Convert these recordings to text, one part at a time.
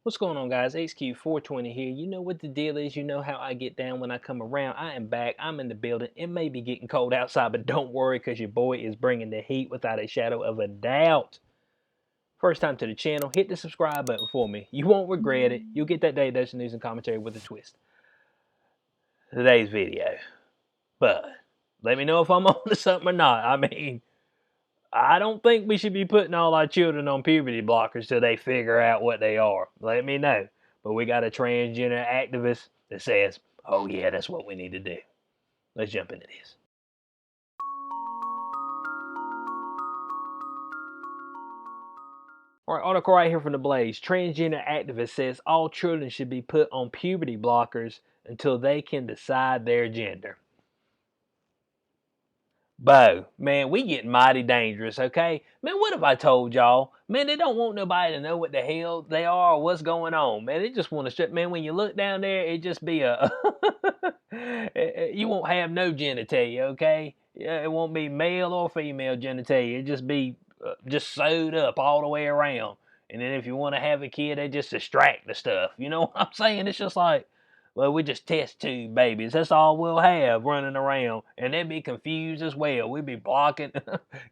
What's going on, guys? HQ420 here. You know what the deal is. You know how I get down when I come around. I am back. I'm in the building. It may be getting cold outside, but don't worry because your boy is bringing the heat without a shadow of a doubt. First time to the channel, hit the subscribe button for me. You won't regret it. You'll get that day Dutch news and commentary with a twist. Today's video. But let me know if I'm on to something or not. I don't think we should be putting all our children on puberty blockers till they figure out what they are. Let me know. But we got a transgender activist that says, oh yeah, that's what we need to do. Let's jump into this. Alright, article right here from The Blaze. Transgender activist says all children should be put on puberty blockers until they can decide their gender. Bo, man, we getting mighty dangerous, okay? Man, what if I told y'all? Man, they don't want nobody to know what the hell they are or what's going on. Man, they just want to strip. Man, when you look down there, it just be a... you won't have no genitalia, okay? Yeah, it won't be male or female genitalia. It just be just sewed up all the way around. And then if you want to have a kid, they just distract the stuff. You know what I'm saying? It's just like... Well, we just test tube babies. That's all we'll have running around. And they'd be confused as well. We'd be blocking,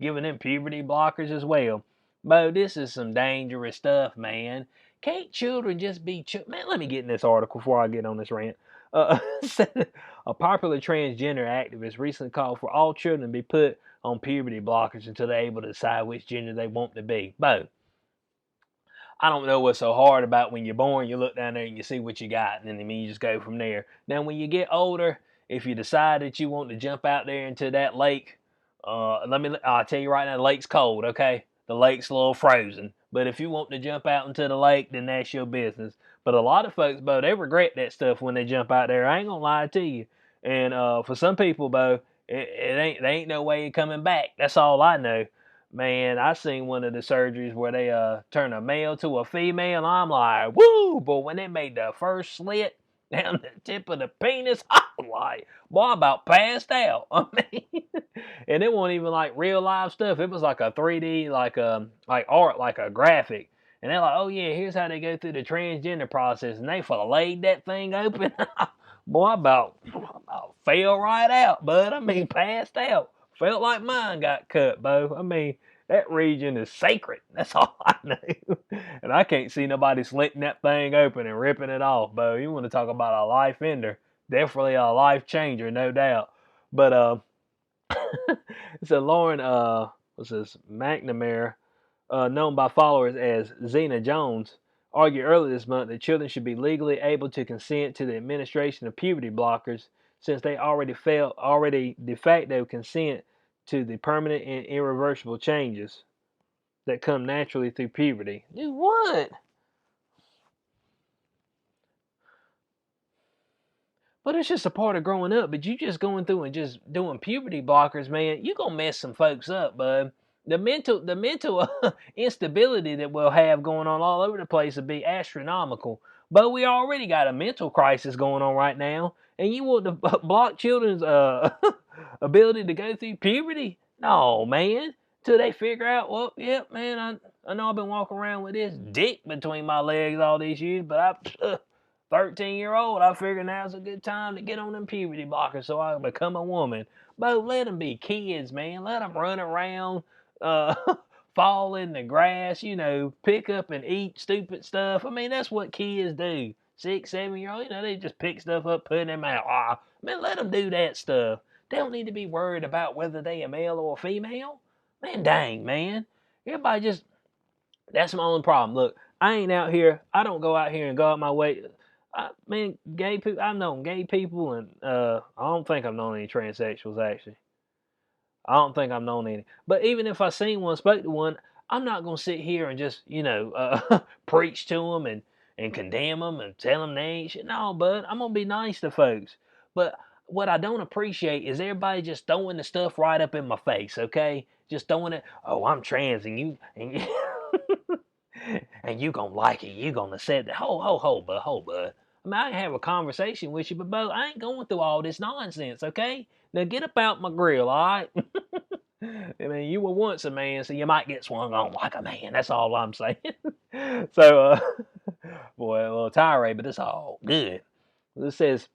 giving them puberty blockers as well. Bo, this is some dangerous stuff, man. Can't children just be... Man, let me get in this article before I get on this rant. A popular transgender activist recently called for all children to be put on puberty blockers until they're able to decide which gender they want to be. Bo, I don't know what's so hard about when you're born. You look down there and you see what you got, and then you just go from there. Now, when you get older, if you decide that you want to jump out there into that lake, I'll tell you right now, the lake's cold, okay? The lake's a little frozen. But if you want to jump out into the lake, then that's your business. But a lot of folks, Bo, they regret that stuff when they jump out there. I ain't gonna lie to you. And for some people, Bo, there ain't no way of coming back. That's all I know. Man, I seen one of the surgeries where they turn a male to a female. I'm like, woo! But when they made the first slit down the tip of the penis, I'm like, boy, I about passed out. I mean, and it wasn't even like real live stuff. It was like a 3D, like art, like a graphic. And they're like, oh yeah, here's how they go through the transgender process. And they filleted that thing open. Boy, I about fell right out, bud. I mean, passed out. Felt like mine got cut, Bo. I mean, that region is sacred. That's all I know. And I can't see nobody slitting that thing open and ripping it off, Bo. You want to talk about a life ender. Definitely a life changer, no doubt. But so Lauren what's this, McNamara, known by followers as Zinnia Jones, argued earlier this month that children should be legally able to consent to the administration of puberty blockers since they already de facto consent to the permanent and irreversible changes that come naturally through puberty. Dude, what? But it's just a part of growing up. But you just going through and just doing puberty blockers, man, you gonna mess some folks up, bud. The mental instability that we'll have going on all over the place will be astronomical. But we already got a mental crisis going on right now, and you want to block children's ability to go through puberty? No, man. Till they figure out, well, yep, man, I know I've been walking around with this dick between my legs all these years, but I 13-year-old, I figure now's a good time to get on them puberty blockers so I can become a woman. But let them be kids, man. Let them run around, uh, fall in the grass, pick up and eat stupid stuff. I mean, that's what kids do. 6, 7-year-old, they just pick stuff up, put it in their mouth. Man, let them do that stuff. They don't need to be worried about whether they a male or a female. Man, dang, man. Everybody just, that's my own problem. Look, I ain't out here. I don't go out here and go out my way. Man, gay people. I've known gay people, and I don't think I've known any transsexuals actually. I don't think I've known any. But even if I seen one, spoke to one, I'm not gonna sit here and just preach to them and condemn them and tell them they ain't shit. No, bud, I'm gonna be nice to folks. But what I don't appreciate is everybody just throwing the stuff right up in my face. Okay, just throwing it. Oh, I'm trans, and you and you gonna like it. You gonna accept it. Ho, bud. I mean, I can have a conversation with you, but Bo, I ain't going through all this nonsense, okay? Now get up out my grill, all right? I mean, you were once a man, so you might get swung on like a man. That's all I'm saying. So, Boy, a little tirade, but it's all good. It says,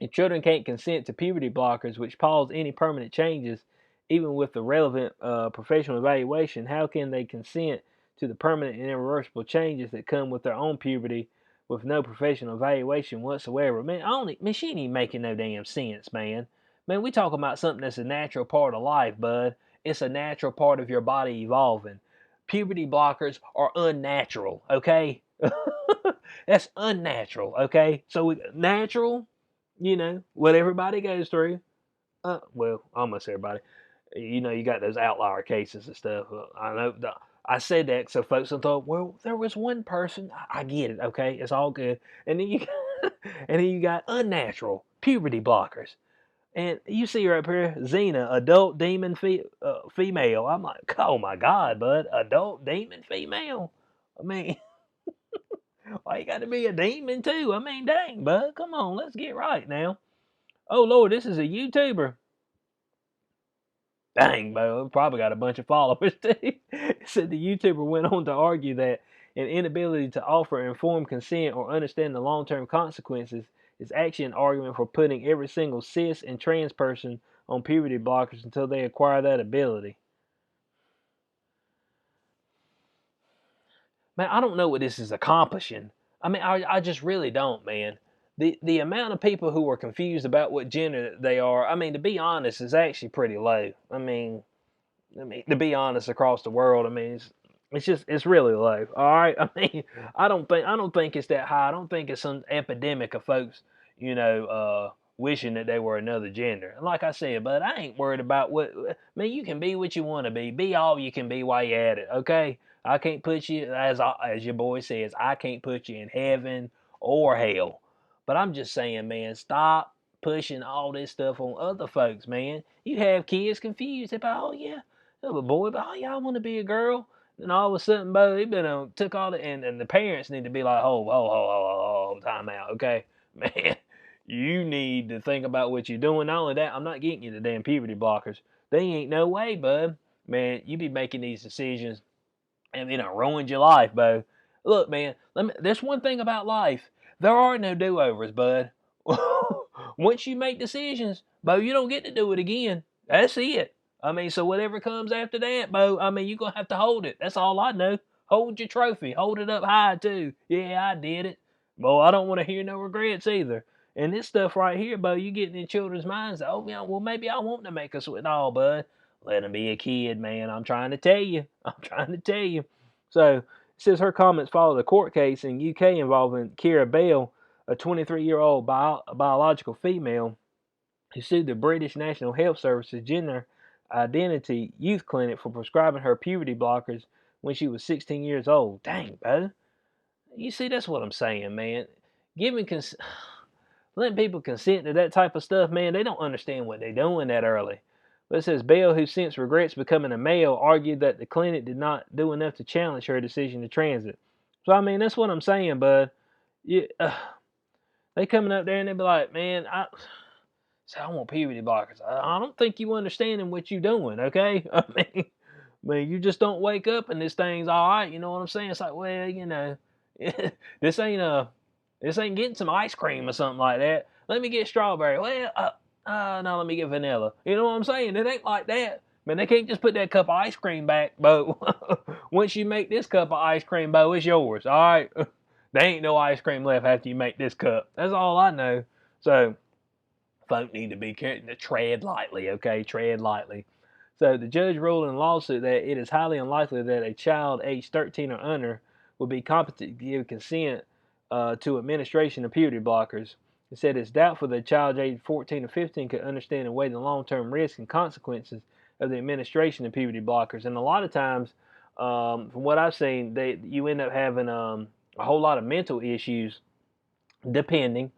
if children can't consent to puberty blockers, which pause any permanent changes, even with the relevant professional evaluation, how can they consent to the permanent and irreversible changes that come with their own puberty with no professional evaluation whatsoever? Man, she ain't even making no damn sense, man. Man, we talking about something that's a natural part of life, bud. It's a natural part of your body evolving. Puberty blockers are unnatural, okay? That's unnatural, okay? So natural, what everybody goes through. Well, almost everybody. You got those outlier cases and stuff. I know. I said that so folks will thought, well, there was one person. I get it. Okay, it's all good. And then and then you got unnatural puberty blockers. And you see right here, Xena, adult demon female. I'm like, oh my god, bud, adult demon female. I mean, why you got to be a demon too? I mean, dang, bud, come on, let's get right now. Oh Lord, this is a YouTuber. Dang, bro, probably got a bunch of followers too. It said the YouTuber went on to argue that an inability to offer informed consent or understand the long-term consequences is actually an argument for putting every single cis and trans person on puberty blockers until they acquire that ability. Man, I don't know what this is accomplishing. I mean, I just really don't, man. The amount of people who are confused about what gender they are, I mean, to be honest, is actually pretty low. I mean, to be honest, across the world, I mean, it's really low. All right, I mean, I don't think it's that high. I don't think it's some epidemic of folks, wishing that they were another gender. And like I said, but I ain't worried about what. I mean, you can be what you want to be. Be all you can be while you're at it. Okay, I can't put you as your boy says. I can't put you in heaven or hell. But I'm just saying, man, stop pushing all this stuff on other folks, man. You have kids confused about, oh yeah, of a boy, but oh yeah, I want to be a girl. And all of a sudden, bo, he been took all the and the parents need to be like, time out, okay, man. You need to think about what you're doing. Not only that, I'm not getting you the damn puberty blockers. They ain't no way, bud. Man, you be making these decisions and it ruined your life, bo. Look, man, there's one thing about life. There are no do-overs, bud. Once you make decisions, bo, you don't get to do it again. That's it. I mean, so whatever comes after that, bo, I mean, you're going to have to hold it. That's all I know. Hold your trophy. Hold it up high, too. Yeah, I did it. Well, I don't want to hear no regrets either. And this stuff right here, bo, you getting in children's minds. Oh, yeah, well, maybe I want to make a switch. No, bud. Let him be a kid, man. I'm trying to tell you. I'm trying to tell you. So, it says her comments followed a court case in UK involving Kira Bell, a 23-year-old biological female who sued the British National Health Service's Gender Identity Youth Clinic for prescribing her puberty blockers when she was 16 years old. Dang, bro. You see, that's what I'm saying, man. Giving letting people consent to that type of stuff, man, they don't understand what they're doing that early. But it says Bell, who since regrets becoming a male, argued that the clinic did not do enough to challenge her decision to transit. So, I mean, that's what I'm saying, bud. Yeah, they coming up there and they be like, man, I want puberty blockers. I don't think you understanding what you doing, okay? I mean, you just don't wake up and this thing's all right. You know what I'm saying? It's like, well, this ain't getting some ice cream or something like that. Let me get strawberry. Well, no, let me get vanilla. You know what I'm saying? It ain't like that. Man, they can't just put that cup of ice cream back, Bo. Once you make this cup of ice cream, Bo, it's yours. All right. There ain't no ice cream left after you make this cup. That's all I know. So, folk need to be careful to tread lightly, okay? Tread lightly. So the judge ruled in a lawsuit that it is highly unlikely that a child aged 13 or under will be competent to give consent to administration of puberty blockers. It said it's doubtful that a child aged 14 or 15 could understand and weigh the long-term risks and consequences of the administration of puberty blockers. And a lot of times, from what I've seen, you end up having a whole lot of mental issues, depending,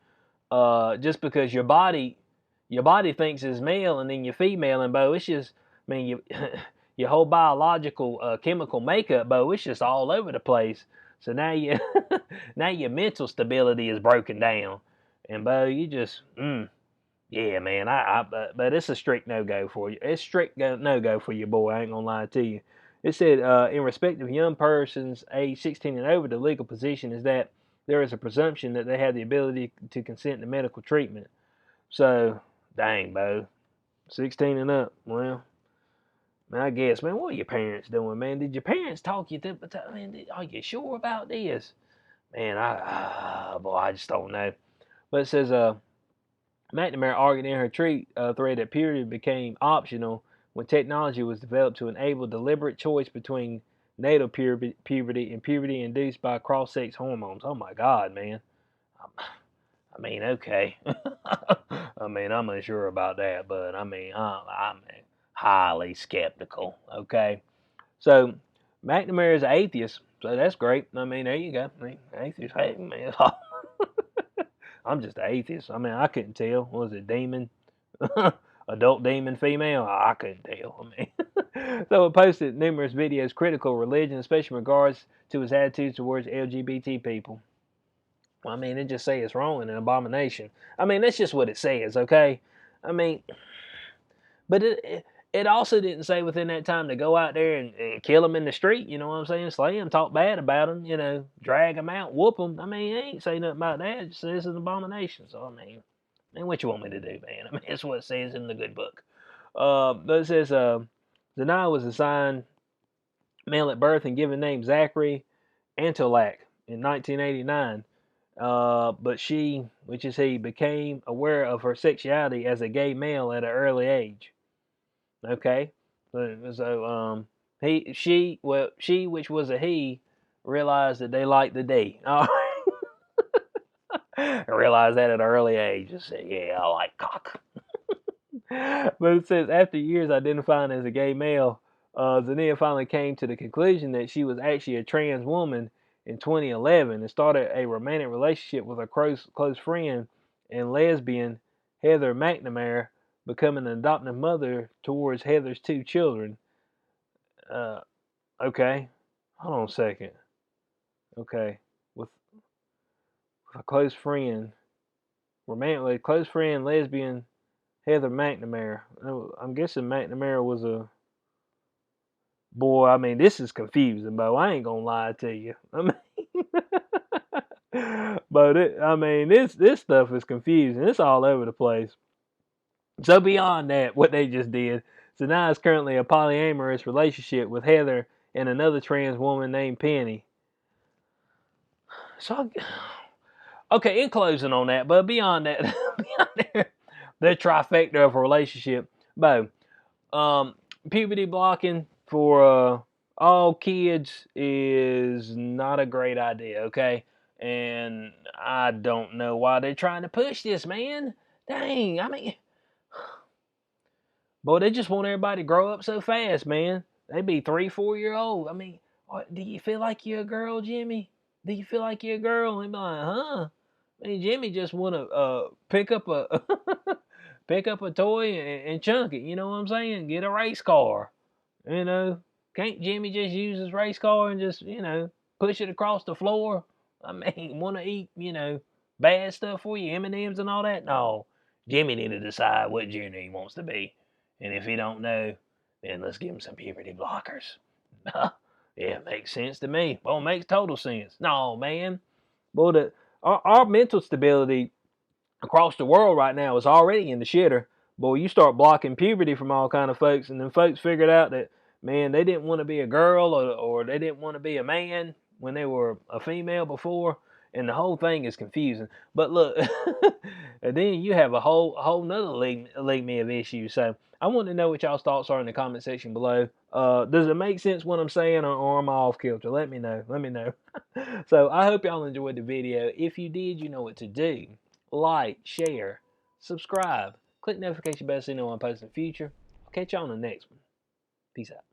just because your body thinks it's male and then you're female, and bo, it's just, I mean, your whole biological chemical makeup, bo, it's just all over the place. So now now your mental stability is broken down, and bo, you just yeah, man, but it's a strict no go for you. It's strict no go for you, boy. I ain't gonna lie to you. It said in respect of young persons age 16 and over, the legal position is that there is a presumption that they have the ability to consent to medical treatment. So, dang, Bo. 16 and up. Well, I guess, man, what are your parents doing, man? Did your parents talk you through? Man, are you sure about this? Man, boy, I just don't know. But it says, McNamara argued in her tweet thread that puberty became optional when technology was developed to enable deliberate choice between natal puberty and puberty induced by cross-sex hormones. Oh my God, man. I mean, okay. I mean, I'm unsure about that, but I mean, I'm highly skeptical. Okay. So McNamara is an atheist, so that's great. I mean, there you go. I mean, atheist. Hey, man. I'm just an atheist. I mean, I couldn't tell. Was it demon? Adult demon female? I couldn't tell. I mean, so it posted numerous videos critical of religion, especially in regards to his attitudes towards LGBT people. Well, I mean, it just say it's wrong and an abomination. I mean, that's just what it says, okay? I mean, but it also didn't say within that time to go out there and kill them in the street. You know what I'm saying? Slay them, talk bad about them, you know, drag them out, whoop them. I mean, it ain't say nothing about that. It just says it's an abomination. So, I mean, what you want me to do, man? I mean, that's what it says in the good book. But it says Zinnia was assigned male at birth and given name Zachary Antolak in 1989. But she, which is he, became aware of her sexuality as a gay male at an early age. Okay, so she, which was a he, realized that they liked the D. All right, realized that at an early age. Just said, yeah, I like cock. But it says after years identifying as a gay male, Zinnia finally came to the conclusion that she was actually a trans woman in 2011 and started a romantic relationship with her close friend and lesbian Heather McNamara, becoming an adoptive mother towards Heather's 2 children. Okay, hold on a second. Okay, with a close friend, romantic close friend, lesbian Heather McNamara. I'm guessing McNamara was a boy. I mean, this is confusing, Bo. I ain't gonna lie to you. I mean, but I mean, this stuff is confusing. It's all over the place. So beyond that, what they just did, Zinnia is currently a polyamorous relationship with Heather and another trans woman named Penny. So, okay, in closing on that, but beyond that, the trifecta of a relationship, Bo, puberty blocking for all kids is not a great idea, okay? And I don't know why they're trying to push this, man. Dang, I mean, boy, they just want everybody to grow up so fast, man. They be 3, 4 year old. I mean, do you feel like you're a girl, Jimmy? Do you feel like you're a girl? And they be like, huh? I mean, Jimmy just want to pick up a pick up a toy and chunk it. You know what I'm saying? Get a race car. You know, can't Jimmy just use his race car and just, you know, push it across the floor? I mean, want to eat, you know, bad stuff for you, M&Ms and all that? No, Jimmy need to decide what junior he wants to be. And if he don't know, then let's give him some puberty blockers. Yeah, it makes sense to me. Well, it makes total sense. No, man. Well, our mental stability across the world right now is already in the shitter. Boy, you start blocking puberty from all kind of folks, and then folks figured out that, man, they didn't want to be a girl or they didn't want to be a man when they were a female before, and the whole thing is confusing. But look, and then you have a whole nother litany of issues. So I want to know what y'all's thoughts are in the comment section below. Does it make sense what I'm saying, or am I off kilter? Let me know. Let me know. So I hope y'all enjoyed the video. If you did, you know what to do. Like, share, subscribe, click notification bell so you know when I post in the future. I'll catch y'all on the next one. Peace out.